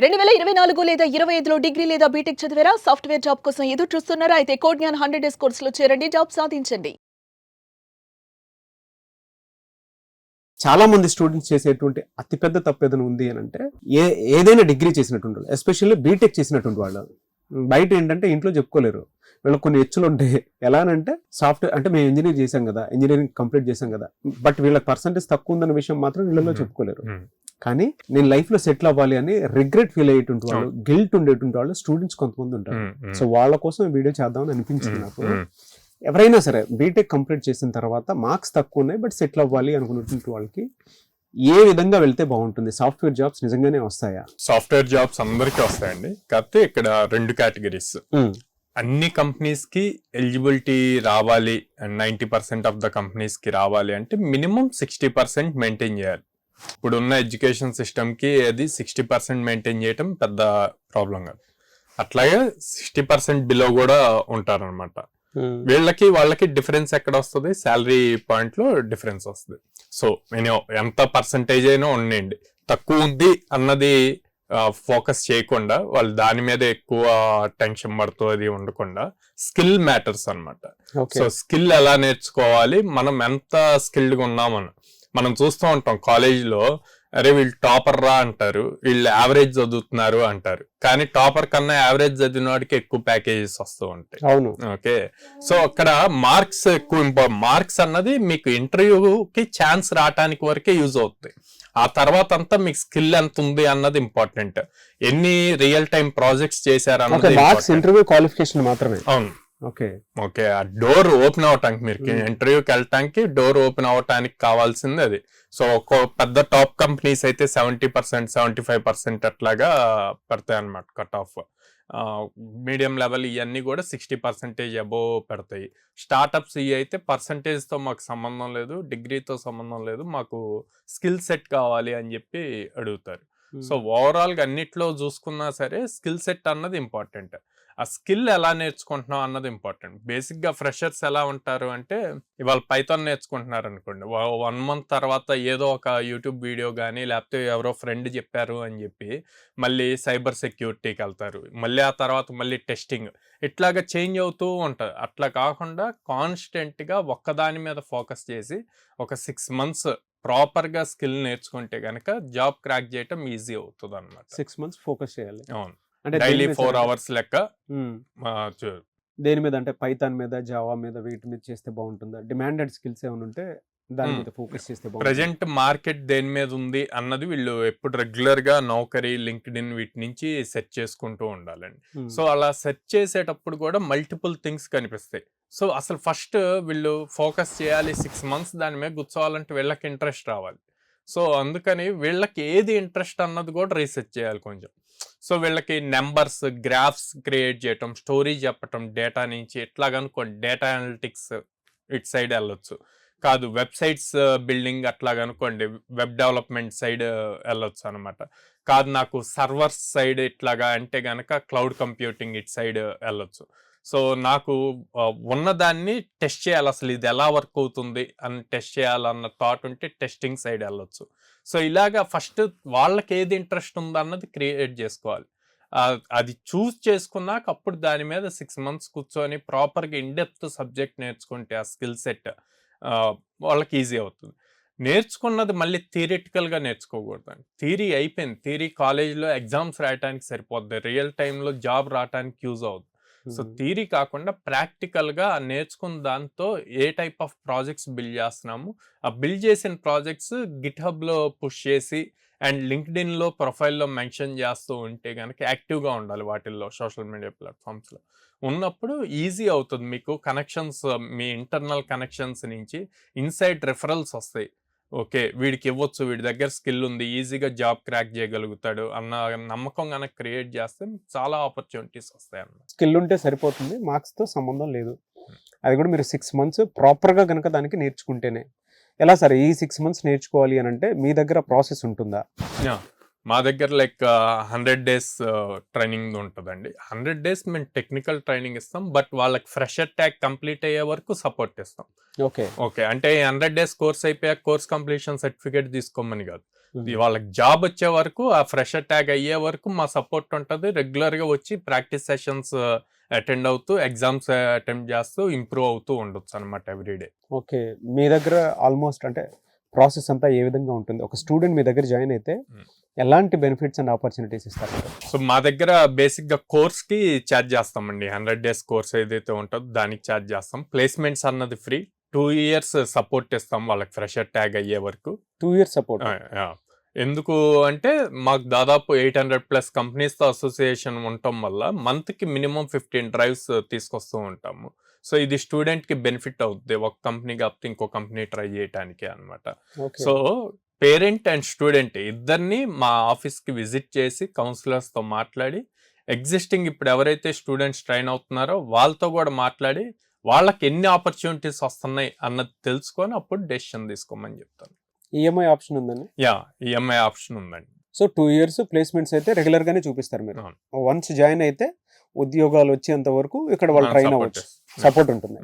2024 లేదా 25లో డిగ్రీ లేదా బీటెక్ చదివారా? సాఫ్ట్‌వేర్ జాబ్ కోసం ఎదురు చూస్తున్నారా? అయితే కోడ్ జ్ఞాన్ 100 డేస్ కోర్సులో చేరండి, జాబ్ సాధించండి. చాలా మంది స్టూడెంట్స్ చేసేటువంటి అతిపెద్ద తప్పు ఏదైనా ఉంది అని అంటే ఏదైనా డిగ్రీ చేసినటువంటి వాళ్ళు, ఎస్పెషల్లీ బీటెక్ చేసినటువంటి వాళ్ళు బయట ఏంటంటే ఇంట్లో చెప్పుకోలేరు. వీళ్ళకి కొన్ని హెచ్చులు ఉంటాయి. ఎలా అంటే సాఫ్ట్వేర్ అంటే మేము ఇంజనీర్ చేసాం కదా, ఇంజనీరింగ్ కంప్లీట్ చేసాం కదా, బట్ వీళ్ళకి పర్సంటేజ్ తక్కువ ఉందన్న విషయం మాత్రం వీళ్ళలో చెప్పుకోలేరు. కానీ నేను లైఫ్ లో సెటిల్ అవ్వాలి అని రిగ్రెట్ ఫీల్ అయ్యేటువంటి వాళ్ళు, గిల్ట్ ఉండేటువంటి వాళ్ళు స్టూడెంట్స్ కొంతమంది ఉంటారు. సో వాళ్ళ కోసం వీడియో చేద్దామని అనిపించింది నాకు. ఎవరైనా సరే బీటెక్ కంప్లీట్ చేసిన తర్వాత మార్క్స్ తక్కువ ఉన్నాయి బట్ సెటిల్ అవ్వాలి అనుకున్నటువంటి వాళ్ళకి ఏ విధంగా వెళ్తే బాగుంటుంది? సాఫ్ట్వేర్ జాబ్స్ నిజంగానే వస్తాయా? సాఫ్ట్వేర్ జాబ్స్ అందరికీ వస్తాయండి. కాకపోతే ఇక్కడ 2 కేటగిరీస్. అన్ని కంపెనీస్ కి ఎలిజిబిలిటీ రావాలి, 90% ఆఫ్ ద కంపెనీస్ కి రావాలి అంటే మినిమం 60% మెయింటైన్ చేయాలి. ఇప్పుడున్న ఎడ్యుకేషన్ సిస్టమ్ కి అది 60% మెయింటైన్ చేయటం పెద్ద ప్రాబ్లం కాదు. అట్లాగే 60% బిలో కూడా ఉంటారనమాట. వాళ్ళకి డిఫరెన్స్ ఎక్కడ వస్తుంది? శాలరీ పాయింట్ లో డిఫరెన్స్ వస్తుంది. సో నేను ఎంత పర్సంటేజ్ అయినా ఉండండి, తక్కువ ఉంది అన్నది ఫోకస్ చేయకుండా, వాళ్ళు దాని మీద ఎక్కువ టెన్షన్ పడుతూ అది ఉండకుండా స్కిల్ మ్యాటర్స్ అనమాట. సో స్కిల్ ఎలా నేర్చుకోవాలి, మనం ఎంత స్కిల్డ్గా ఉన్నామని మనం చూస్తూ ఉంటాం. కాలేజీలో అరే వీళ్ళు టాపర్ రా అంటారు, వీళ్ళు యావరేజ్ చదువుతున్నారు అంటారు, కానీ టాపర్ కన్నా యావరేజ్ చదివిన వాడికి ఎక్కువ ప్యాకేజెస్ వస్తూ ఉంటాయి. అవును, ఓకే. సో అక్కడ మార్క్స్ ఎక్కువ మార్క్స్ అన్నది మీకు ఇంటర్వ్యూకి ఛాన్స్ రావటానికి వరకే యూజ్ అవుతుంది. ఆ తర్వాత అంతా మీకు స్కిల్ ఎంత ఉంది అన్నది ఇంపార్టెంట్. ఎన్ని రియల్ టైం ప్రాజెక్ట్స్ చేశారు అన్నది ఇంటర్వ్యూ క్వాలిఫికేషన్ మాత్రమే. అవును, ఓకే. ఆ డోర్ ఓపెన్ అవటానికి, మీరు ఇంటర్వ్యూకి వెళ్ళటానికి డోర్ ఓపెన్ అవటానికి కావాల్సింది అది. సో ఒక పెద్ద టాప్ కంపెనీస్ అయితే 70%, 75% అట్లాగా పెడతాయి అనమాట కట్ ఆఫ్. మీడియం లెవెల్ ఇవన్నీ కూడా 60% అబోవ్ పెడతాయి. స్టార్టప్స్ ఇవి అయితే పర్సంటేజ్తో మాకు సంబంధం లేదు, డిగ్రీతో సంబంధం లేదు, మాకు స్కిల్ సెట్ కావాలి అని చెప్పి అడుగుతారు. సో ఓవరాల్గా అన్నిట్లో చూసుకున్నా సరే స్కిల్ సెట్ అన్నది ఇంపార్టెంట్. ఆ స్కిల్ ఎలా నేర్చుకుంటున్నాం అన్నది ఇంపార్టెంట్. బేసిక్గా ఫ్రెషర్స్ ఎలా ఉంటారు అంటే, ఇవాళ పైథాన్ నేర్చుకుంటున్నారు అనుకోండి, 1 month తర్వాత ఏదో ఒక యూట్యూబ్ వీడియో కానీ లేకపోతే ఎవరో ఫ్రెండ్ చెప్పారు అని చెప్పి మళ్ళీ సైబర్ సెక్యూరిటీకి వెళ్తారు, మళ్ళీ ఆ తర్వాత మళ్ళీ టెస్టింగ్, ఇట్లాగా చేంజ్ అవుతూ ఉంటుంది. అట్లా కాకుండా కాన్స్టెంట్గా ఒక్కదాని మీద ఫోకస్ చేసి ఒక 6 months ప్రాపర్గా స్కిల్ నేర్చుకుంటే కనుక జాబ్ క్రాక్ చేయటం ఈజీ అవుతుంది అనమాట. 6 months ఫోకస్ చేయాలి. అవును, డైలీ 4 hours లెక్క. దేని మీద అంటే పైథాన్ మీద, జావా మీద, వీటి మీద చేస్తే బాగుంటుందా? డిమాండెడ్ స్కిల్స్ ఏమైనా ఉంటే దాని మీద ఫోకస్ చేస్తే బాగుంటుంది. ప్రెజెంట్ మార్కెట్ దేని మీద ఉంది అన్నది వీళ్ళు ఎప్పుడు రెగ్యులర్ గా నౌకరీ, లింక్డ్ఇన్ వీటి నుంచి సెర్చ్ చేసుకుంటూ ఉండాలండి. సో అలా సెర్చ్ చేసేటప్పుడు కూడా మల్టిపుల్ థింగ్స్ కనిపిస్తాయి. సో అసలు ఫస్ట్ వీళ్ళు ఫోకస్ చేయాలి, 6 months దాని మీద కూర్చోవాలంటే వీళ్ళకి ఇంట్రెస్ట్ రావాలి. సో అందుకని వీళ్ళకి ఏది ఇంట్రెస్ట్ అన్నది కూడా రీసెర్చ్ చేయాలి కొంచెం. సో వీళ్ళకి నెంబర్స్, గ్రాఫ్స్ క్రియేట్ చేయటం, స్టోరీ చెప్పటం డేటా నుంచి, ఎట్లాగనుకోండి డేటా అనలిటిక్స్ ఇటు సైడ్ వెళ్ళొచ్చు. కాదు వెబ్సైట్స్ బిల్డింగ్ అట్లాగనుకోండి వెబ్ డెవలప్మెంట్ సైడ్ వెళ్ళొచ్చు అనమాట. కాదు నాకు సర్వర్స్ సైడ్ ఇట్లాగా అంటే గనక క్లౌడ్ కంప్యూటింగ్ ఇటు సైడ్ వెళ్ళొచ్చు. సో నాకు ఉన్నదాన్ని టెస్ట్ చేయాలి, అసలు ఇది ఎలా వర్క్ అవుతుంది అని టెస్ట్ చేయాలన్న థాట్ ఉంటే టెస్టింగ్ సైడ్ వెళ్ళొచ్చు. సో ఇలాగా ఫస్ట్ వాళ్ళకి ఏది ఇంట్రెస్ట్ ఉందో అన్నది క్రియేట్ చేసుకోవాలి. అది చూస్ చేసుకున్నాక అప్పుడు దాని మీద 6 months కూర్చొని ప్రాపర్గా ఇన్డెప్త్ సబ్జెక్ట్ నేర్చుకుంటే ఆ స్కిల్ సెట్ వాళ్ళకి ఈజీ అవుతుంది. నేర్చుకున్నది మళ్ళీ థియరిటికల్గా నేర్చుకోకూడదండి. థియరీ అయిపోయింది, థియరీ కాలేజ్లో ఎగ్జామ్స్ రాయటానికి సరిపోద్ది, రియల్ టైంలో జాబ్ రావడానికి యూజ్ అవుతుంది. సో థియరీ కాకుండా ప్రాక్టికల్గా నేర్చుకున్న దాంతో ఏ టైప్ ఆఫ్ ప్రాజెక్ట్స్ బిల్డ్ చేస్తున్నాము, ఆ బిల్డ్ చేసిన ప్రాజెక్ట్స్ గిట్హబ్లో పుష్ చేసి అండ్ లింక్డ్ఇన్లో ప్రొఫైల్లో మెన్షన్ చేస్తూ ఉంటే కనుక యాక్టివ్గా ఉండాలి వాటిల్లో, సోషల్ మీడియా ప్లాట్ఫామ్స్లో ఉన్నప్పుడు ఈజీ అవుతుంది మీకు. కనెక్షన్స్, మీ ఇంటర్నల్ కనెక్షన్స్ నుంచి ఇన్సైడ్ రెఫరల్స్ వస్తాయి. ఓకే వీడికి ఇవ్వచ్చు, వీడి దగ్గర స్కిల్ ఉంది, ఈజీగా జాబ్ క్రాక్ చేయగలుగుతాడు అన్న నమ్మకం కనుక క్రియేట్ చేస్తే చాలా ఆపర్చునిటీస్ వస్తాయి అన్నమాట. స్కిల్ ఉంటే సరిపోతుంది, మార్క్స్తో సంబంధం లేదు. అది కూడా మీరు 6 months ప్రాపర్గా కనుక దానికి నేర్చుకుంటేనే. ఎలా సార్ ఈ 6 months నేర్చుకోవాలి అని అంటే మీ దగ్గర ప్రాసెస్ ఉంటుందా? మా దగ్గర లైక్ 100 డేస్ ట్రైనింగ్ ఉంటుందండి. 100 డేస్ మేము టెక్నికల్ ట్రైనింగ్ ఇస్తాం. బట్ వాళ్ళకి ఫ్రెషర్ ట్యాగ్ కంప్లీట్ అయ్యే వరకు సపోర్ట్ ఇస్తాం. ఓకే. ఓకే. అంటే 100 డేస్ కోర్స్ అయిపోయాక కోర్స్ కంప్లీషన్ సర్టిఫికేట్ తీసుకోమని కాదు. వాళ్ళకి జాబ్ వచ్చే వరకు, ఆ ఫ్రెషర్ ట్యాగ్ అయ్యే వరకు మా సపోర్ట్ ఉంటుంది. రెగ్యులర్గా వచ్చి ప్రాక్టీస్ సెషన్స్ అటెండ్ అవుతూ, ఎగ్జామ్స్ అటెంప్ట్ చేస్తూ ఇంప్రూవ్ అవుతూ ఉండొచ్చు అనమాట ఎవ్రీడే. ఓకే. మీ దగ్గర ఆల్మోస్ట్ అంటే ప్రాసెస్ అంతా ఏ విధంగా ఉంటుంది? ఒక స్టూడెంట్ మీ దగ్గర జాయిన్ అయితే ఎలాంటి బెనిఫిట్స్ అండ్ ఆపర్చునిటీస్ ఇస్తారు? సో మా దగ్గర బేసిక్గా కోర్స్కి ఛార్జ్ చేస్తామండి. 100 డేస్ కోర్స్ ఏదైతే ఉంటుందో దానికి ఛార్జ్ చేస్తాం. ప్లేస్మెంట్స్ అన్నది ఫ్రీ. 2 years సపోర్ట్ ఇస్తాం వాళ్ళకి ఫ్రెషర్ ట్యాగ్ అయ్యే వరకు. 2 years సపోర్ట్. ఎందుకు అంటే మాకు దాదాపు 800+ కంపెనీస్తో అసోసియేషన్ ఉండటం వల్ల మంత్కి మినిమం 15 డ్రైవ్స్ తీసుకొస్తూ ఉంటాము. సో ఇది స్టూడెంట్కి బెనిఫిట్ అవుతుంది, ఒక కంపెనీ కాకపోతే ఇంకో కంపెనీ ట్రై చేయడానికి అనమాట. సో పేరెంట్ అండ్ స్టూడెంట్ ఇద్దరిని మా ఆఫీస్కి విజిట్ చేసి కౌన్సిలర్స్తో మాట్లాడి, ఎగ్జిస్టింగ్ ఇప్పుడు ఎవరైతే స్టూడెంట్స్ ట్రైన్ అవుతున్నారో వాళ్ళతో కూడా మాట్లాడి వాళ్ళకి ఎన్ని ఆపర్చునిటీస్ వస్తున్నాయి అన్నది తెలుసుకొని అప్పుడు డెసిషన్ తీసుకోమని చెప్తాను. ఈఎంఐ ఆప్షన్ ఉందండి? ఈఎంఐ ఆప్షన్ ఉందండి. సో 2 years ప్లేస్మెంట్స్ అయితే రెగ్యులర్ గానే చూపిస్తారు మీరు. వన్స్ జాయిన్ అయితే ఉద్యోగాలు వచ్చేంత వరకు ఇక్కడ వాళ్ళు ట్రైన్ అవ్వచ్చు, సపోర్ట్ ఉంటుంది.